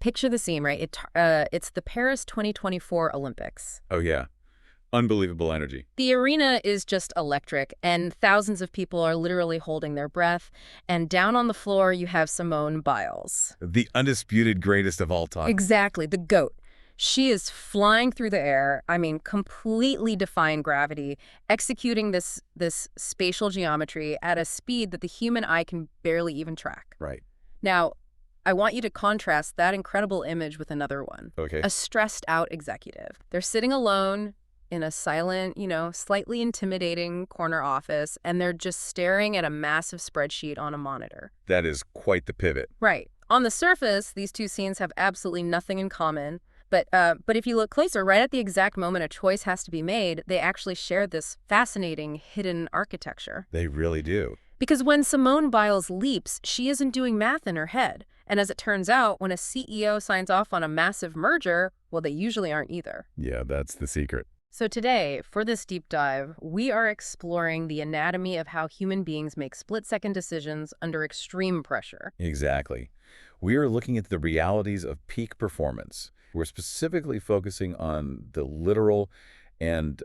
Picture the scene, right? It's the Paris 2024 Olympics. Oh, yeah. Unbelievable energy. The arena is just electric, and thousands of people are literally holding their breath. And down on the floor, you have Simone Biles. The undisputed greatest of all time. Exactly, the GOAT. She is flying through the air, completely defying gravity, executing this spatial geometry at a speed that the human eye can barely even track. Right. Now, I want you to contrast that incredible image with another one. Okay. A stressed out executive. They're sitting alone in a silent, slightly intimidating corner office, and they're just staring at a massive spreadsheet on a monitor. That is quite the pivot. Right. On the surface, these two scenes have absolutely nothing in common. But if you look closer, right at the exact moment a choice has to be made, they actually share this fascinating hidden architecture. They really do. Because when Simone Biles leaps, she isn't doing math in her head. And as it turns out, when a CEO signs off on a massive merger, well, they usually aren't either. Yeah, that's the secret. So today, for this deep dive, we are exploring the anatomy of how human beings make split-second decisions under extreme pressure. Exactly. We are looking at the realities of peak performance. We're specifically focusing on the literal and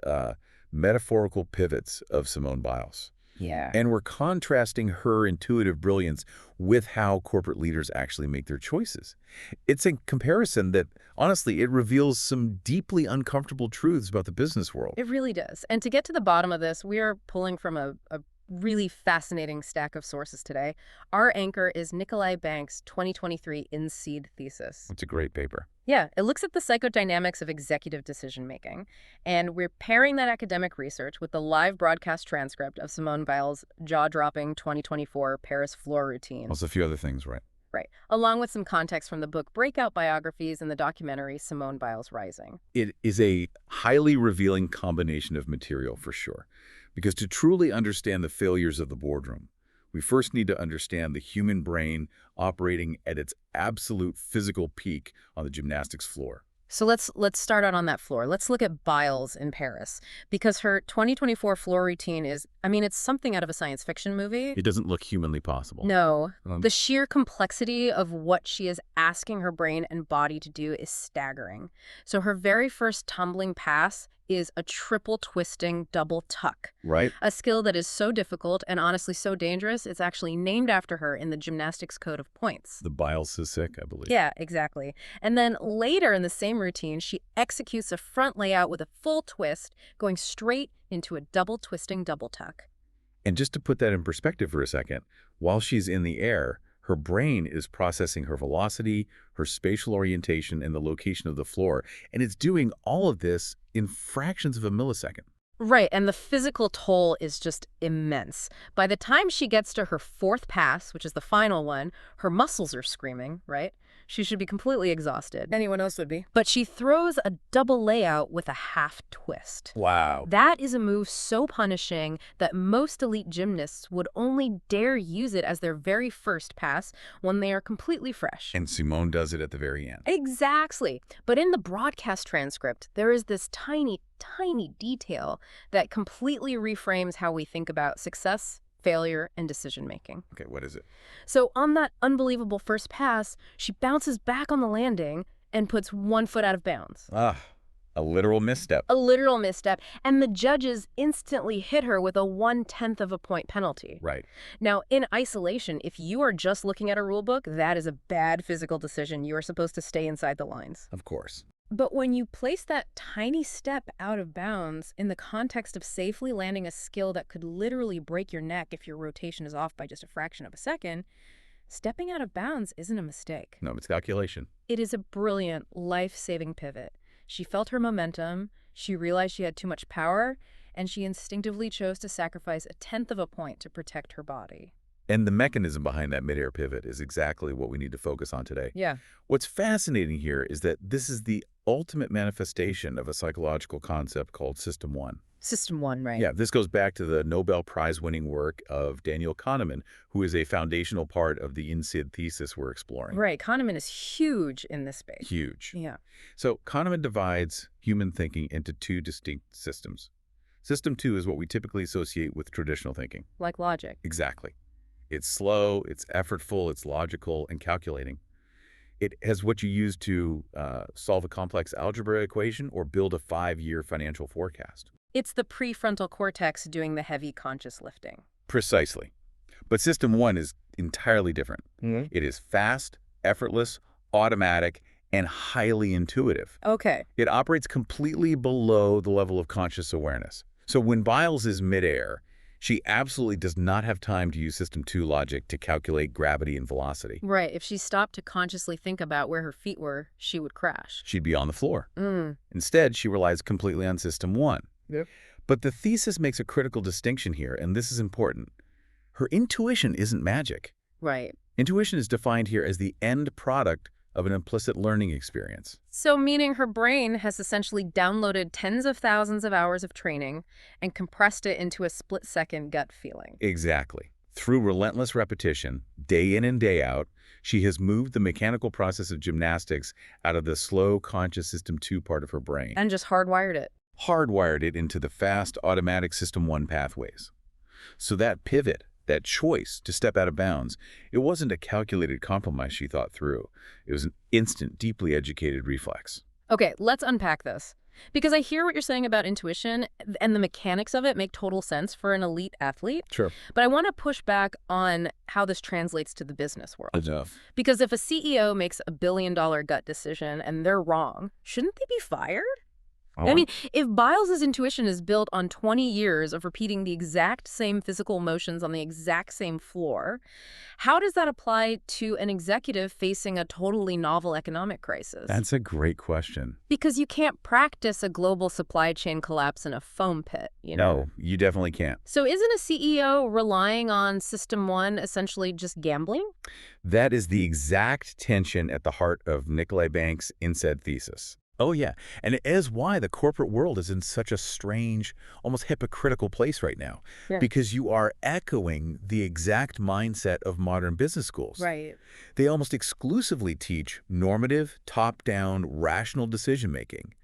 metaphorical pivots of Simone Biles. Yeah. And we're contrasting her intuitive brilliance with how corporate leaders actually make their choices. It's a comparison that, honestly, it reveals some deeply uncomfortable truths about the business world. It really does. And to get to the bottom of this, we are pulling from a really fascinating stack of sources today. Our anchor is Nikolai Bank's 2023 In-Seed thesis. It's a great paper. Yeah, it looks at the psychodynamics of executive decision-making, and we're pairing that academic research with the live broadcast transcript of Simone Biles' jaw-dropping 2024 Paris floor routine. Also a few other things, right? Right, along with some context from the book Breakout Biographies and the documentary Simone Biles Rising. It is a highly revealing combination of material for sure, because to truly understand the failures of the boardroom, we first need to understand the human brain operating at its absolute physical peak on the gymnastics floor. So let's start out on that floor. Let's look at Biles in Paris, because her 2024 floor routine is, it's something out of a science fiction movie. It doesn't look humanly possible. No. The sheer complexity of what she is asking her brain and body to do is staggering. So her very first tumbling pass is a triple twisting double tuck. Right. A skill that is so difficult and honestly so dangerous, it's actually named after her in the gymnastics code of points. The Biles is sick, I believe. Yeah, exactly. And then later in the same routine, she executes a front layout with a full twist, going straight into a double twisting double tuck. And just to put that in perspective for a second, while she's in the air, her brain is processing her velocity, her spatial orientation, and the location of the floor. And it's doing all of this in fractions of a millisecond. Right, and the physical toll is just immense. By the time she gets to her fourth pass, which is the final one, her muscles are screaming, right? She should be completely exhausted. Anyone else would be. But she throws a double layout with a half twist. Wow. That is a move so punishing that most elite gymnasts would only dare use it as their very first pass when they are completely fresh. And Simone does it at the very end. Exactly. But in the broadcast transcript, there is this tiny detail that completely reframes how we think about success, failure, and decision-making. Okay, what is it? So on that unbelievable first pass, she bounces back on the landing and puts 1 foot out of bounds. A literal misstep. A literal misstep. And the judges instantly hit her with a 1/10 of a point penalty. Right. Now, in isolation, if you are just looking at a rule book, that is a bad physical decision. You are supposed to stay inside the lines. Of course. But when you place that tiny step out of bounds in the context of safely landing a skill that could literally break your neck if your rotation is off by just a fraction of a second, stepping out of bounds isn't a mistake. No, it's calculation. It is a brilliant, life-saving pivot. She felt her momentum, she realized she had too much power, and she instinctively chose to sacrifice 1/10 of a point to protect her body. And the mechanism behind that midair pivot is exactly what we need to focus on today. Yeah. What's fascinating here is that this is the ultimate manifestation of a psychological concept called System 1. System 1, right? Yeah, this goes back to the Nobel Prize-winning work of Daniel Kahnemann, who is a foundational part of the In-Seed thesis we're exploring. Right. Kahnemann is huge in this space. Huge. Yeah. So Kahnemann divides human thinking into 2 distinct systems. System 2 is what we typically associate with traditional thinking. Like logic. Exactly. It's slow, it's effortful, it's logical, and calculating. It has what you use to solve a complex algebra equation or build a 5-year financial forecast. It's the prefrontal cortex doing the heavy conscious lifting. Precisely. But System 1 is entirely different. It is fast, effortless, automatic, and highly intuitive. Okay. It operates completely below the level of conscious awareness. So when Biles is midair, she absolutely does not have time to use System 2 logic to calculate gravity and velocity. Right. If she stopped to consciously think about where her feet were, she would crash. She'd be on the floor. Mm. Instead, she relies completely on System 1. Yep. But the thesis makes a critical distinction here, and this is important. Her intuition isn't magic. Right. Intuition is defined here as the end product of an implicit learning experience. So meaning her brain has essentially downloaded tens of thousands of hours of training and compressed it into a split-second gut feeling. Exactly. Through relentless repetition, day in and day out, she has moved the mechanical process of gymnastics out of the slow, conscious System 2 part of her brain. And just hardwired it. Hardwired it into the fast, automatic System 1 pathways. So that pivot, that choice to step out of bounds, it wasn't a calculated compromise she thought through. It was an instant, deeply educated reflex. Okay, let's unpack this. Because I hear what you're saying about intuition, and the mechanics of it make total sense for an elite athlete. Sure. But I want to push back on how this translates to the business world. Enough. Because if a CEO makes a billion-dollar gut decision and they're wrong, shouldn't they be fired? I mean, if Biles' intuition is built on 20 years of repeating the exact same physical motions on the exact same floor, how does that apply to an executive facing a totally novel economic crisis? That's a great question. Because you can't practice a global supply chain collapse in a foam pit, you know? No, you definitely can't. So isn't a CEO relying on System 1 essentially just gambling? That is the exact tension at the heart of Nikolai Banks' INSEAD thesis. Oh, yeah. And it is why the corporate world is in such a strange, almost hypocritical place right now. Yeah. Because you are echoing the exact mindset of modern business schools. Right. They almost exclusively teach normative, top-down, rational decision-making.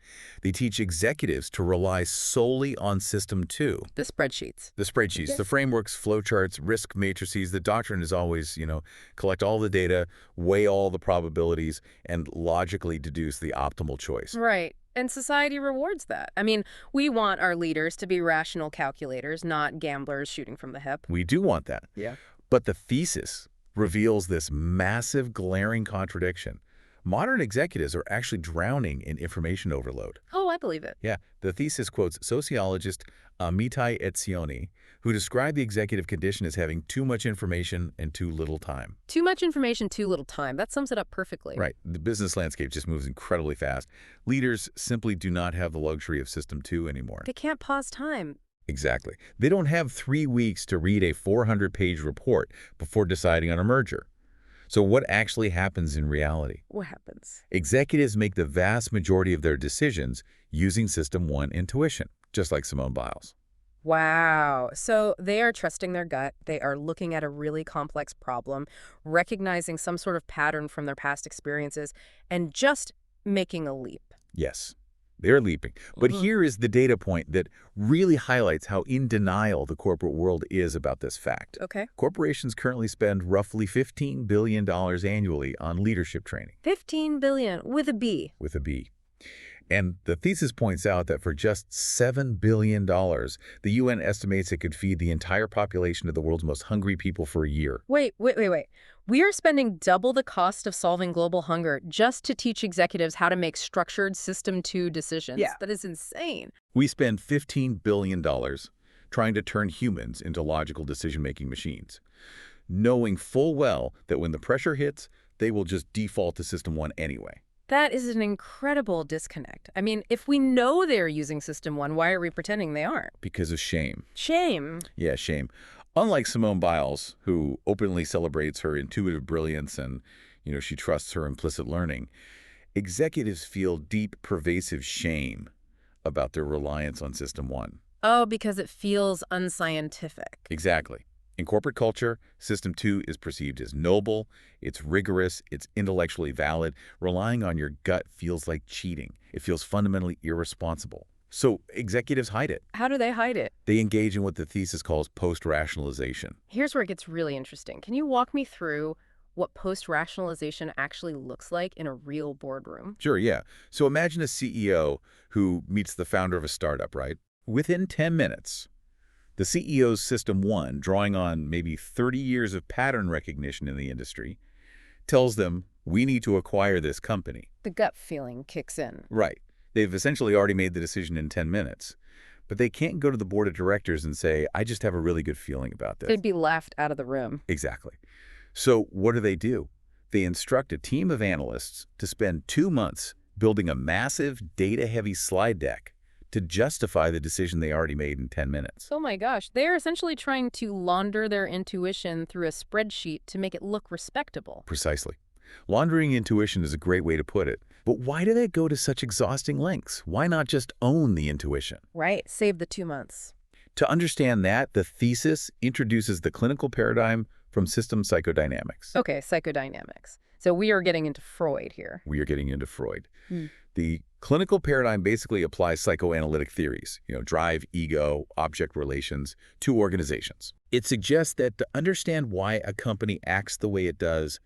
They teach executives to rely solely on System 2. The spreadsheets. The spreadsheets, Yes. the frameworks, flowcharts, risk matrices. The doctrine is always, collect all the data, weigh all the probabilities, and logically deduce the optimal choice. Right. And society rewards that. I mean, we want our leaders to be rational calculators, not gamblers shooting from the hip. We do want that. Yeah. But the thesis reveals this massive, glaring contradiction. Modern executives are actually drowning in information overload. Oh, I believe it. Yeah, the thesis quotes sociologist Amitai Etzioni, who described the executive condition as having too much information and too little time. Too much information, too little time. That sums it up perfectly. Right. The business landscape just moves incredibly fast. Leaders simply do not have the luxury of System 2 anymore. They can't pause time. Exactly. They don't have 3 weeks to read a 400-page report before deciding on a merger. So what actually happens in reality? What happens? Executives make the vast majority of their decisions using System 1 intuition, just like Simone Biles. Wow. So they are trusting their gut. They are looking at a really complex problem, recognizing some sort of pattern from their past experiences, and just making a leap. Yes, they're leaping. But here is the data point that really highlights how in denial the corporate world is about this fact. Okay. Corporations currently spend roughly $15 billion annually on leadership training. 15 billion with a B. With a B. And the thesis points out that for just $7 billion, the UN estimates it could feed the entire population of the world's most hungry people for a year. Wait. We are spending double the cost of solving global hunger just to teach executives how to make structured System 2 decisions. Yeah. That is insane. We spend $15 billion trying to turn humans into logical decision-making machines, knowing full well that when the pressure hits, they will just default to System 1 anyway. That is an incredible disconnect. I mean, if we know they're using System 1, why are we pretending they aren't? Because of shame. Shame. Yeah, shame. Unlike Simone Biles, who openly celebrates her intuitive brilliance and, she trusts her implicit learning, executives feel deep, pervasive shame about their reliance on System 1. Oh, because it feels unscientific. Exactly. In corporate culture, System 2 is perceived as noble, it's rigorous, it's intellectually valid. Relying on your gut feels like cheating. It feels fundamentally irresponsible. So executives hide it. How do they hide it? They engage in what the thesis calls post-rationalization. Here's where it gets really interesting. Can you walk me through what post-rationalization actually looks like in a real boardroom? Sure, yeah. So imagine a CEO who meets the founder of a startup, right? Within 10 minutes, the CEO's System 1, drawing on maybe 30 years of pattern recognition in the industry, tells them, we need to acquire this company. The gut feeling kicks in. Right. They've essentially already made the decision in 10 minutes. But they can't go to the board of directors and say, I just have a really good feeling about this. They'd be laughed out of the room. Exactly. So what do? They instruct a team of analysts to spend 2 months building a massive, data-heavy slide deck to justify the decision they already made in 10 minutes. Oh my gosh, they're essentially trying to launder their intuition through a spreadsheet to make it look respectable. Precisely. Laundering intuition is a great way to put it. But why do they go to such exhausting lengths? Why not just own the intuition? Right, save the 2 months. To understand that, the thesis introduces the clinical paradigm from system psychodynamics. Okay, psychodynamics. So we are getting into Freud here. We are getting into Freud. The clinical paradigm basically applies psychoanalytic theories, drive, ego, object relations, to organizations. It suggests that to understand why a company acts the way it does,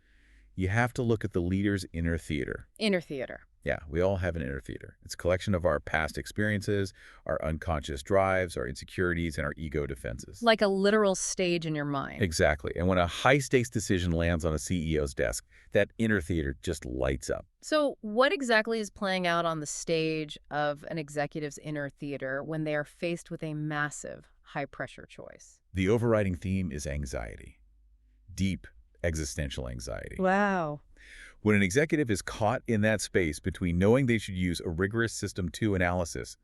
you have to look at the leader's inner theater. Inner theater. Yeah, we all have an inner theater. It's a collection of our past experiences, our unconscious drives, our insecurities, and our ego defenses. Like a literal stage in your mind. Exactly. And when a high-stakes decision lands on a CEO's desk, that inner theater just lights up. So what exactly is playing out on the stage of an executive's inner theater when they are faced with a massive, high-pressure choice? The overriding theme is anxiety. Deep existential anxiety. Wow. When an executive is caught in that space between knowing they should use a rigorous System 2 analysis,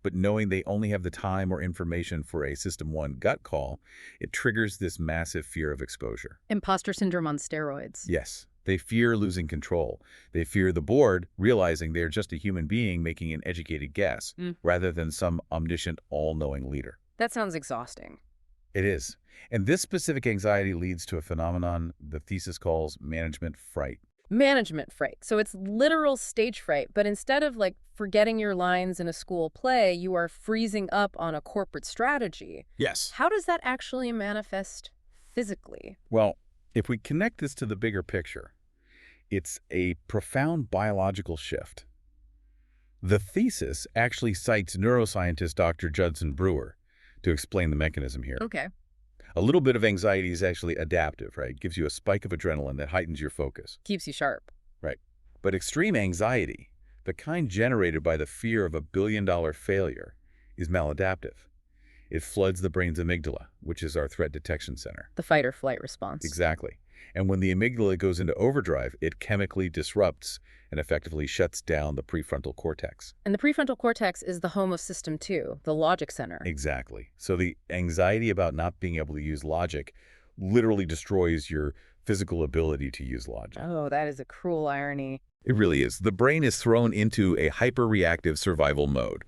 but knowing they only have the time or information for a System 1 gut call, it triggers this massive fear of exposure. Imposter syndrome on steroids. Yes, they fear losing control. They fear the board realizing they're just a human being making an educated guess, rather than some omniscient, all-knowing leader. That sounds exhausting. It is. And this specific anxiety leads to a phenomenon the thesis calls management fright. Management fright. So it's literal stage fright, but instead of forgetting your lines in a school play, you are freezing up on a corporate strategy. Yes. How does that actually manifest physically? Well, if we connect this to the bigger picture, it's a profound biological shift. The thesis actually cites neuroscientist Dr. Judson Brewer to explain the mechanism here. Okay. A little bit of anxiety is actually adaptive, right? It gives you a spike of adrenaline that heightens your focus. Keeps you sharp. Right. But extreme anxiety, the kind generated by the fear of a billion-dollar failure, is maladaptive. It floods the brain's amygdala, which is our threat detection center. The fight or flight response. Exactly. And when the amygdala goes into overdrive, it chemically disrupts and effectively shuts down the prefrontal cortex. And the prefrontal cortex is the home of System 2, the logic center. Exactly. So the anxiety about not being able to use logic literally destroys your physical ability to use logic. Oh, that is a cruel irony. It really is. The brain is thrown into a hyper-reactive survival mode.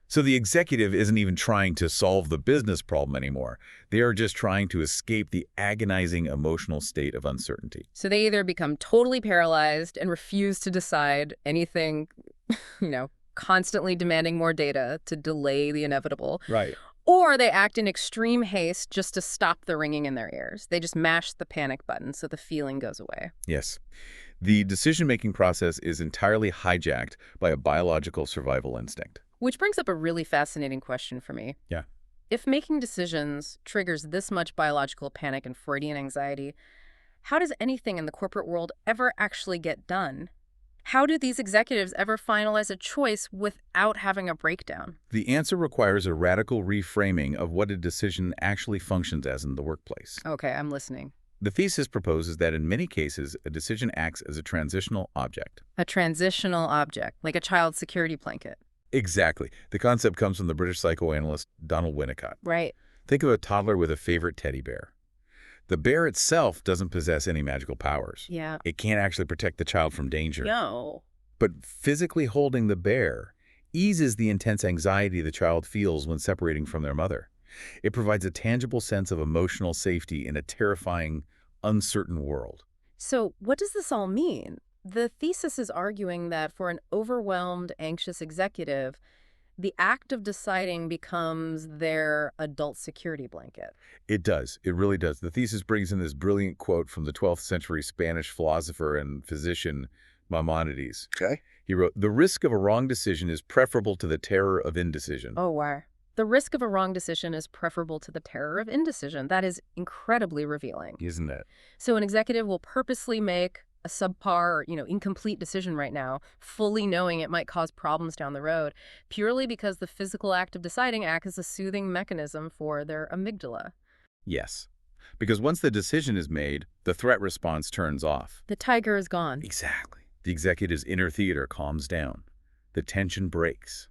So the executive isn't even trying to solve the business problem anymore. They are just trying to escape the agonizing emotional state of uncertainty. So they either become totally paralyzed and refuse to decide anything, constantly demanding more data to delay the inevitable. Right. Or they act in extreme haste just to stop the ringing in their ears. They just mash the panic button so the feeling goes away. Yes. The decision-making process is entirely hijacked by a biological survival instinct. Which brings up a really fascinating question for me. Yeah. If making decisions triggers this much biological panic and Freudian anxiety, how does anything in the corporate world ever actually get done? How do these executives ever finalize a choice without having a breakdown? The answer requires a radical reframing of what a decision actually functions as in the workplace. Okay, I'm listening. The thesis proposes that in many cases, a decision acts as a transitional object. A transitional object, like a child's security blanket. Exactly. The concept comes from the British psychoanalyst Donald Winnicott. Right. Think of a toddler with a favorite teddy bear. The bear itself doesn't possess any magical powers. Yeah. It can't actually protect the child from danger. No. But physically holding the bear eases the intense anxiety the child feels when separating from their mother. It provides a tangible sense of emotional safety in a terrifying, uncertain world. So what does this all mean? The thesis is arguing that for an overwhelmed, anxious executive, The act of deciding becomes their adult security blanket. It does. It really does. The thesis brings in this brilliant quote from the 12th century Spanish philosopher and physician Maimonides. Okay. He wrote, "The risk of a wrong decision is preferable to the terror of indecision." Oh, wow. The risk of a wrong decision is preferable to the terror of indecision. That is incredibly revealing. Isn't it? So an executive will purposely make a subpar or, incomplete decision right now, fully knowing it might cause problems down the road, purely because the physical act of deciding acts as a soothing mechanism for their amygdala. Yes. Because once the decision is made, the threat response turns off. The tiger is gone. Exactly. The executive's inner theater calms down. The tension breaks.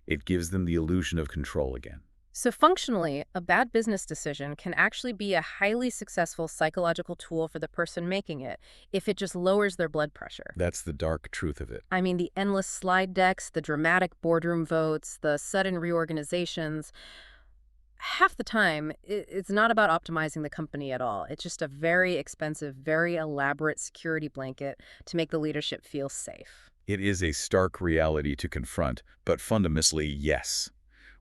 It gives them the illusion of control again. So functionally, a bad business decision can actually be a highly successful psychological tool for the person making it if it just lowers their blood pressure. That's the dark truth of it. I mean, the endless slide decks, the dramatic boardroom votes, the sudden reorganizations. Half the time, it's not about optimizing the company at all. It's just a very expensive, very elaborate security blanket to make the leadership feel safe. It is a stark reality to confront, but fundamentally, yes.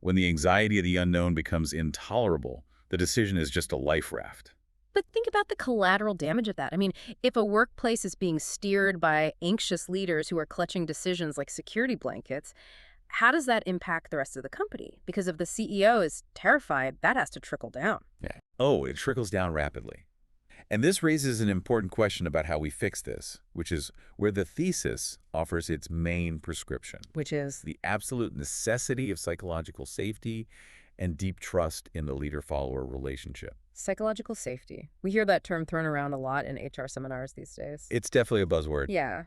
When the anxiety of the unknown becomes intolerable, the decision is just a life raft. But think about the collateral damage of that. I mean, if a workplace is being steered by anxious leaders who are clutching decisions like security blankets, how does that impact the rest of the company? Because if the CEO is terrified, that has to trickle down. Yeah. Oh, it trickles down rapidly. And this raises an important question about how we fix this, which is where the thesis offers its main prescription. Which is? The absolute necessity of psychological safety and deep trust in the leader-follower relationship. Psychological safety. We hear that term thrown around a lot in HR seminars these days. It's definitely a buzzword. Yeah.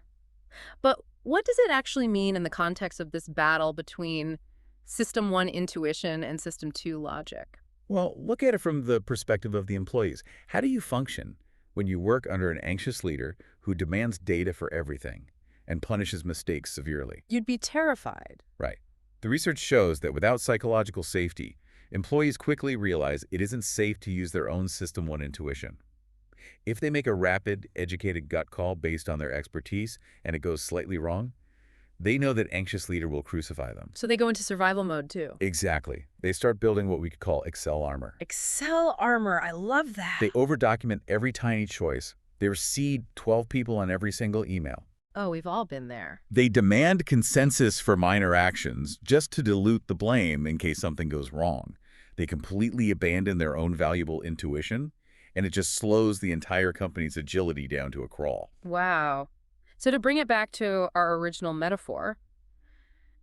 But what does it actually mean in the context of this battle between System 1 intuition and System 2 logic? Well, look at it from the perspective of the employees. How do you function when you work under an anxious leader who demands data for everything and punishes mistakes severely? You'd be terrified. Right. The research shows that without psychological safety, employees quickly realize it isn't safe to use their own System 1 intuition. If they make a rapid, educated gut call based on their expertise and it goes slightly wrong, they know that anxious leader will crucify them. So they go into survival mode too. Exactly. They start building what we could call Excel armor. Excel armor. I love that. They over-document every tiny choice. They seed 12 people on every single email. Oh, we've all been there. They demand consensus for minor actions just to dilute the blame in case something goes wrong. They completely abandon their own valuable intuition, and it just slows the entire company's agility down to a crawl. Wow. So to bring it back to our original metaphor,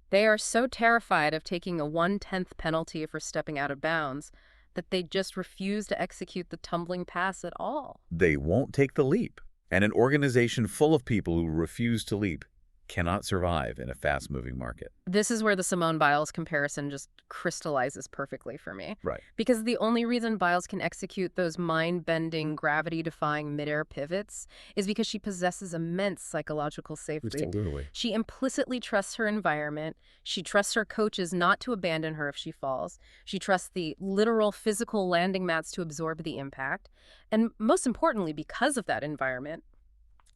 they are so terrified of taking a 1/10 penalty for stepping out of bounds that they just refuse to execute the tumbling pass at all. They won't take the leap. And an organization full of people who refuse to leap cannot survive in a fast-moving market. This is where the Simone Biles comparison just crystallizes perfectly for me. Right. Because the only reason Biles can execute those mind-bending, gravity-defying midair pivots is because she possesses immense psychological safety. Totally. She implicitly trusts her environment. She trusts her coaches not to abandon her if she falls. She trusts the literal physical landing mats to absorb the impact. And most importantly, because of that environment,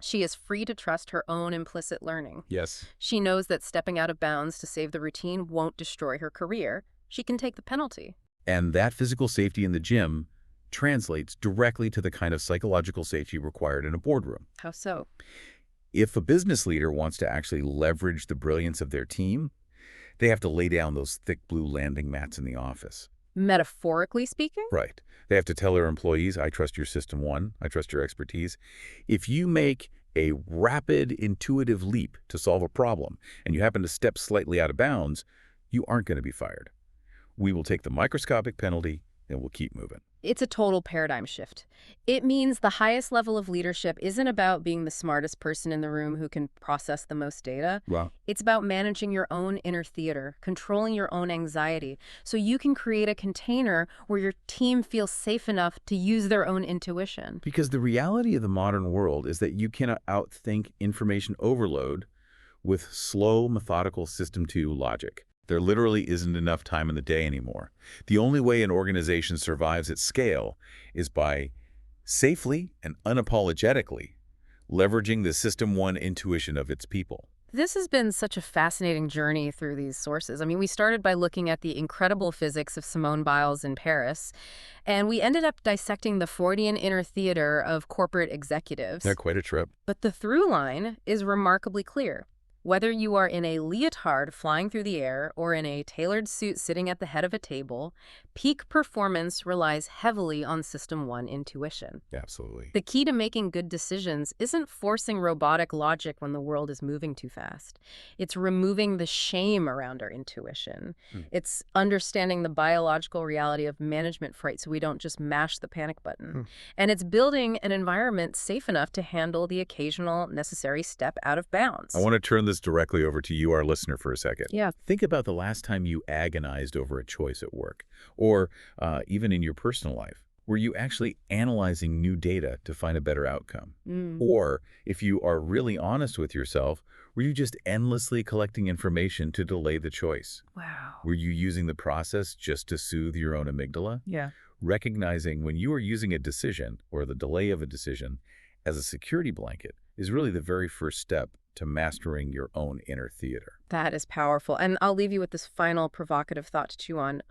she is free to trust her own implicit learning. Yes. She knows that stepping out of bounds to save the routine won't destroy her career. She can take the penalty. And that physical safety in the gym translates directly to the kind of psychological safety required in a boardroom. How so? If a business leader wants to actually leverage the brilliance of their team, they have to lay down those thick blue landing mats in the office. Metaphorically speaking? Right. They have to tell their employees, I trust your System 1, I trust your expertise. If you make a rapid, intuitive leap to solve a problem, and you happen to step slightly out of bounds, you aren't going to be fired. We will take the microscopic penalty, and we'll keep moving. It's a total paradigm shift. It means the highest level of leadership isn't about being the smartest person in the room who can process the most data. Wow. It's about managing your own inner theater, controlling your own anxiety, so you can create a container where your team feels safe enough to use their own intuition. Because the reality of the modern world is that you cannot outthink information overload with slow, methodical System 2 logic. There literally isn't enough time in the day anymore. The only way an organization survives at scale is by safely and unapologetically leveraging the System 1 intuition of its people. This has been such a fascinating journey through these sources. I mean, we started by looking at the incredible physics of Simone Biles in Paris, and we ended up dissecting the Freudian inner theater of corporate Yeah, executives. quite a trip. But the through line is remarkably clear. Whether you are in a leotard flying through the air or in a tailored suit sitting at the head of a table, peak performance relies heavily on System 1 intuition. Absolutely. The key to making good decisions isn't forcing robotic logic when the world is moving too fast. It's removing the shame around our intuition. Hmm. It's understanding the biological reality of management fright so we don't just mash the panic button. Hmm. And it's building an environment safe enough to handle the occasional necessary step out of bounds. I want to turn this directly over to you, our listener, for a second. Yeah. Think about the last time you agonized over a choice at work, or even in your personal life. Were you actually analyzing new data to find a better outcome? Or, if you are really honest with yourself, were you just endlessly collecting information to delay the choice? Wow. Were you using the process just to soothe your own amygdala? Yeah. Recognizing when you are using a decision or the delay of a decision as a security blanket is really the very first step to mastering your own inner theater. That is powerful. And I'll leave you with this final provocative thought to chew on.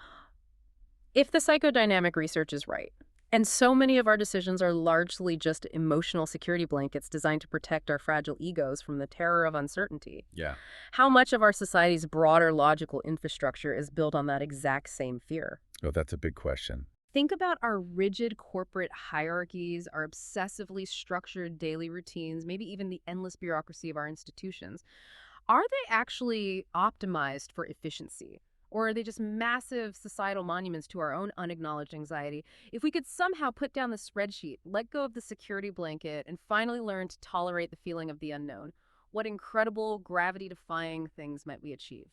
If the psychodynamic research is right, and so many of our decisions are largely just emotional security blankets designed to protect our fragile egos from the terror of uncertainty, Yeah. how much of our society's broader logical infrastructure is built on that exact same fear? Oh, that's a big question. Think about our rigid corporate hierarchies, our obsessively structured daily routines, maybe even the endless bureaucracy of our institutions. Are they actually optimized for efficiency? Or are they just massive societal monuments to our own unacknowledged anxiety? If we could somehow put down the spreadsheet, let go of the security blanket, and finally learn to tolerate the feeling of the unknown, what incredible gravity-defying things might we achieve?